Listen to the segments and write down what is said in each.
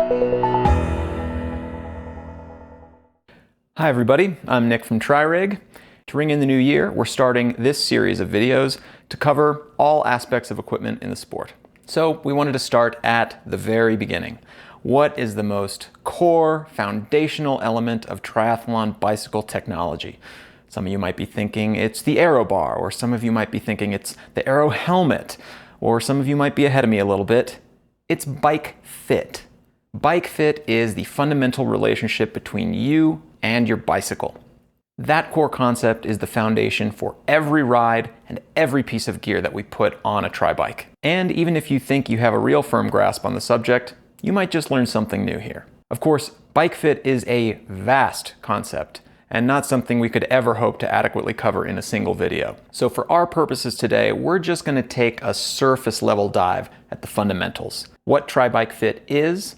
Hi everybody, I'm Nick from TriRig. To ring in the new year, we're starting this series of videos to cover all aspects of equipment in the sport. So we wanted to start at the very beginning. What is the most core, foundational element of triathlon bicycle technology? Some of you might be thinking it's the aero bar, or some of you might be thinking it's the aero helmet, or some of you might be ahead of me a little bit. It's bike fit. Bike fit is the fundamental relationship between you and your bicycle. That core concept is the foundation for every ride and every piece of gear that we put on a tri-bike. And even if you think you have a real firm grasp on the subject, you might just learn something new here. Of course, bike fit is a vast concept and not something we could ever hope to adequately cover in a single video. So for our purposes today, we're just going to take a surface level dive at the fundamentals. What tri-bike fit is,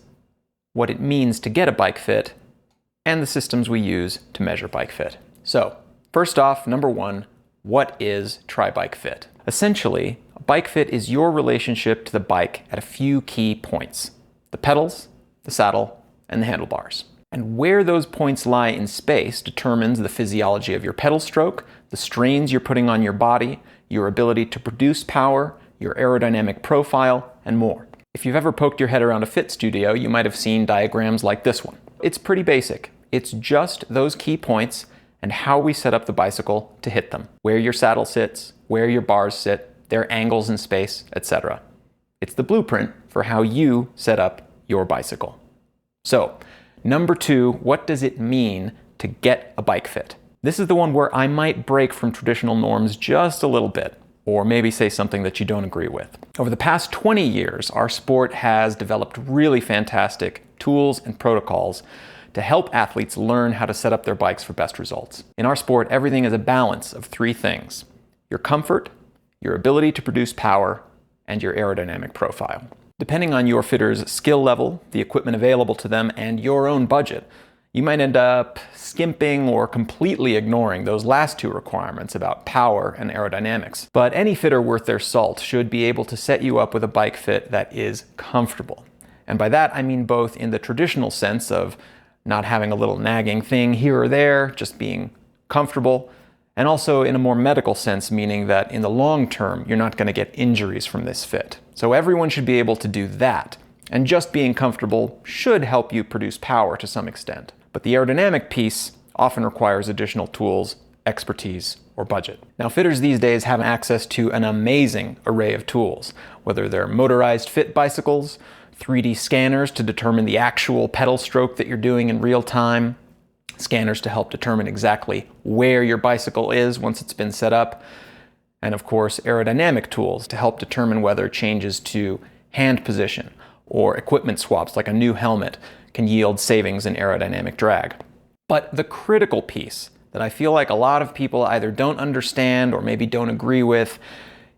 what it means to get a bike fit, and the systems we use to measure bike fit. So, first off, number one, what is tri-bike fit? Essentially, a bike fit is your relationship to the bike at a few key points: the pedals, the saddle, and the handlebars. And where those points lie in space determines the physiology of your pedal stroke, the strains you're putting on your body, your ability to produce power, your aerodynamic profile, and more. If you've ever poked your head around a fit studio, you might have seen diagrams like this one. It's pretty basic. It's just those key points and how we set up the bicycle to hit them. Where your saddle sits, where your bars sit, their angles in space, etc. It's the blueprint for how you set up your bicycle. So, number two, what does it mean to get a bike fit? This is the one where I might break from traditional norms just a little bit, or maybe say something that you don't agree with. Over the past 20 years, our sport has developed really fantastic tools and protocols to help athletes learn how to set up their bikes for best results. In our sport, everything is a balance of three things: your comfort, your ability to produce power, and your aerodynamic profile. Depending on your fitter's skill level, the equipment available to them, and your own budget, you might end up skimping or completely ignoring those last two requirements about power and aerodynamics. But any fitter worth their salt should be able to set you up with a bike fit that is comfortable. And by that, I mean both in the traditional sense of not having a little nagging thing here or there, just being comfortable, and also in a more medical sense, meaning that in the long term, you're not going to get injuries from this fit. So everyone should be able to do that, and just being comfortable should help you produce power to some extent. But the aerodynamic piece often requires additional tools, expertise, or budget. Now, fitters these days have access to an amazing array of tools, whether they're motorized fit bicycles, 3D scanners to determine the actual pedal stroke that you're doing in real time, scanners to help determine exactly where your bicycle is once it's been set up, and of course aerodynamic tools to help determine whether changes to hand position or equipment swaps like a new helmet can yield savings in aerodynamic drag. But the critical piece that I feel like a lot of people either don't understand or maybe don't agree with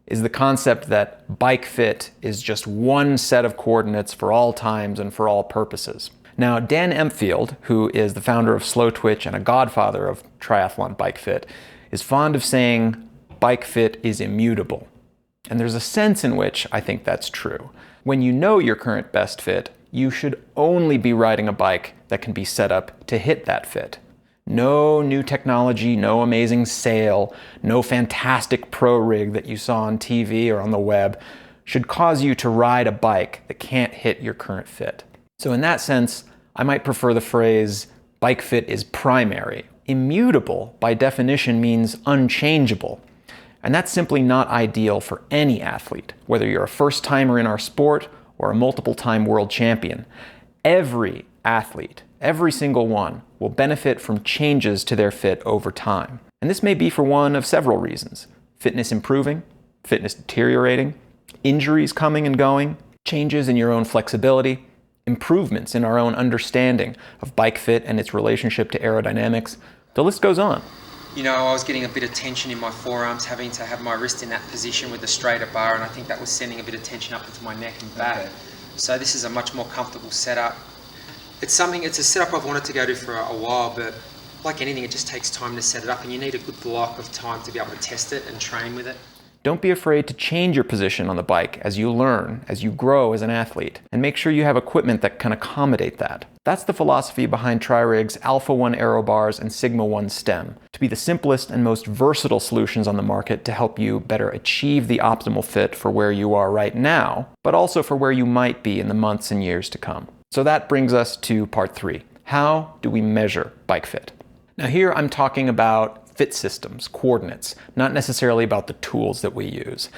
is the concept that bike fit is just one set of coordinates for all times and for all purposes. Now, Dan Empfield, who is the founder of Slow Twitch and a godfather of triathlon bike fit, is fond of saying bike fit is immutable. And there's a sense in which I think that's true. When you know your current best fit, you should only be riding a bike that can be set up to hit that fit. No new technology, no amazing sail, no fantastic pro rig that you saw on TV or on the web should cause you to ride a bike that can't hit your current fit. So in that sense, I might prefer the phrase bike fit is primary. Immutable, by definition, means unchangeable. And that's simply not ideal for any athlete, whether you're a first-timer in our sport or a multiple-time world champion. Every athlete, every single one, will benefit from changes to their fit over time. And this may be for one of several reasons: fitness improving, fitness deteriorating, injuries coming and going, changes in your own flexibility, improvements in our own understanding of bike fit and its relationship to aerodynamics. The list goes on. You know, I was getting a bit of tension in my forearms, having to have my wrist in that position with the straighter bar, and I think that was sending a bit of tension up into my neck and back. Okay. So this is a much more comfortable setup. It's a setup I've wanted to go to for a while, but like anything, it just takes time to set it up, and you need a good block of time to be able to test it and train with it. Don't be afraid to change your position on the bike as you learn, as you grow as an athlete, and make sure you have equipment that can accommodate that. That's the philosophy behind Tri-Rig's Alpha 1 aero bars and Sigma 1 stem, to be the simplest and most versatile solutions on the market to help you better achieve the optimal fit for where you are right now, but also for where you might be in the months and years to come. So that brings us to part 3. How do we measure bike fit? Now here I'm talking about fit systems, coordinates, not necessarily about the tools that we use.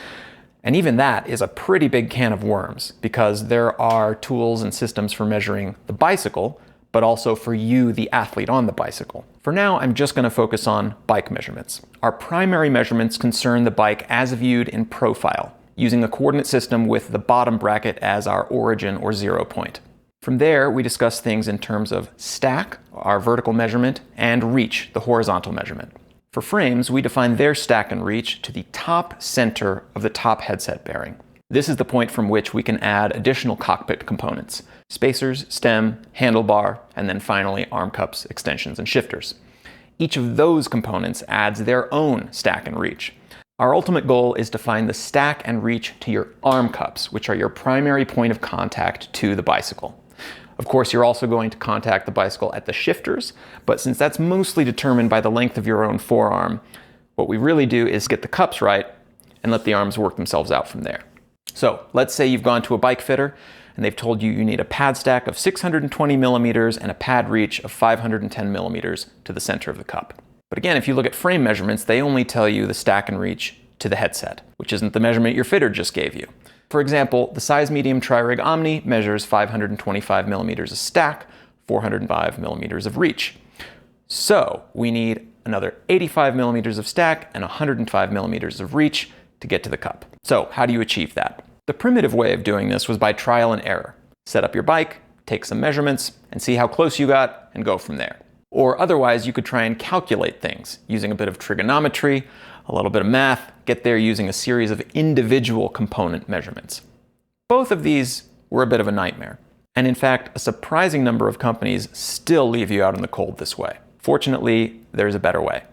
And even that is a pretty big can of worms, because there are tools and systems for measuring the bicycle, but also for you, the athlete on the bicycle. For now, I'm just going to focus on bike measurements. Our primary measurements concern the bike as viewed in profile, using a coordinate system with the bottom bracket as our origin or 0 point. From there, we discuss things in terms of stack, our vertical measurement, and reach, the horizontal measurement. For frames, we define their stack and reach to the top center of the top headset bearing. This is the point from which we can add additional cockpit components: spacers, stem, handlebar, and then finally arm cups, extensions, and shifters. Each of those components adds their own stack and reach. Our ultimate goal is to find the stack and reach to your arm cups, which are your primary point of contact to the bicycle. Of course, you're also going to contact the bicycle at the shifters, but since that's mostly determined by the length of your own forearm, what we really do is get the cups right and let the arms work themselves out from there. So let's say you've gone to a bike fitter and they've told you you need a pad stack of 620 millimeters and a pad reach of 510 millimeters to the center of the cup. But again, if you look at frame measurements, they only tell you the stack and reach to the headset, which isn't the measurement your fitter just gave you. For example, the size medium Tri-Rig Omni measures 525 millimeters of stack, 405 millimeters of reach. So we need another 85 millimeters of stack and 105 millimeters of reach to get to the cup. So how do you achieve that? The primitive way of doing this was by trial and error. Set up your bike, take some measurements, and see how close you got, and go from there. Or otherwise, you could try and calculate things using a bit of trigonometry, a little bit of math, get there using a series of individual component measurements. Both of these were a bit of a nightmare. And in fact, a surprising number of companies still leave you out in the cold this way. Fortunately, there's a better way.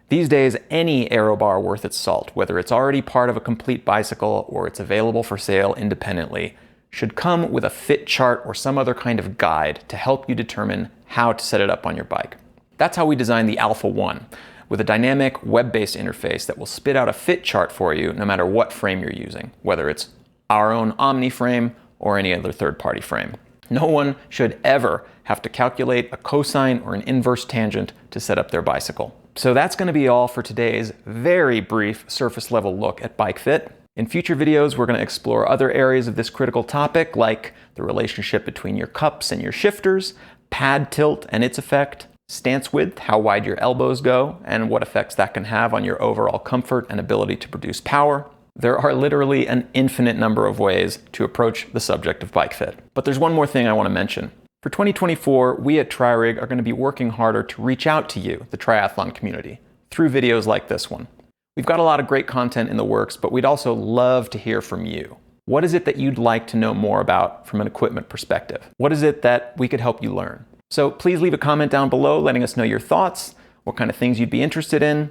These days, any aero bar worth its salt, whether it's already part of a complete bicycle or it's available for sale independently, should come with a fit chart or some other kind of guide to help you determine how to set it up on your bike. That's how we designed the Alpha 1, with a dynamic web-based interface that will spit out a fit chart for you no matter what frame you're using, whether it's our own Omni frame or any other third-party frame. No one should ever have to calculate a cosine or an inverse tangent to set up their bicycle. So that's going to be all for today's very brief surface level look at bike fit. In future videos, we're going to explore other areas of this critical topic, like the relationship between your cups and your shifters, pad tilt and its effect, stance width, how wide your elbows go, and what effects that can have on your overall comfort and ability to produce power. There are literally an infinite number of ways to approach the subject of bike fit. But there's one more thing I want to mention. For 2024, we at Tri-Rig are going to be working harder to reach out to you, the triathlon community, through videos like this one. We've got a lot of great content in the works, but we'd also love to hear from you. What is it that you'd like to know more about from an equipment perspective? What is it that we could help you learn? So please leave a comment down below letting us know your thoughts, what kind of things you'd be interested in.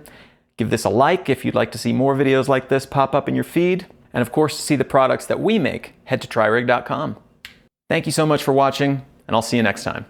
Give this a like if you'd like to see more videos like this pop up in your feed. And of course, to see the products that we make, head to tririg.com. Thank you so much for watching, and I'll see you next time.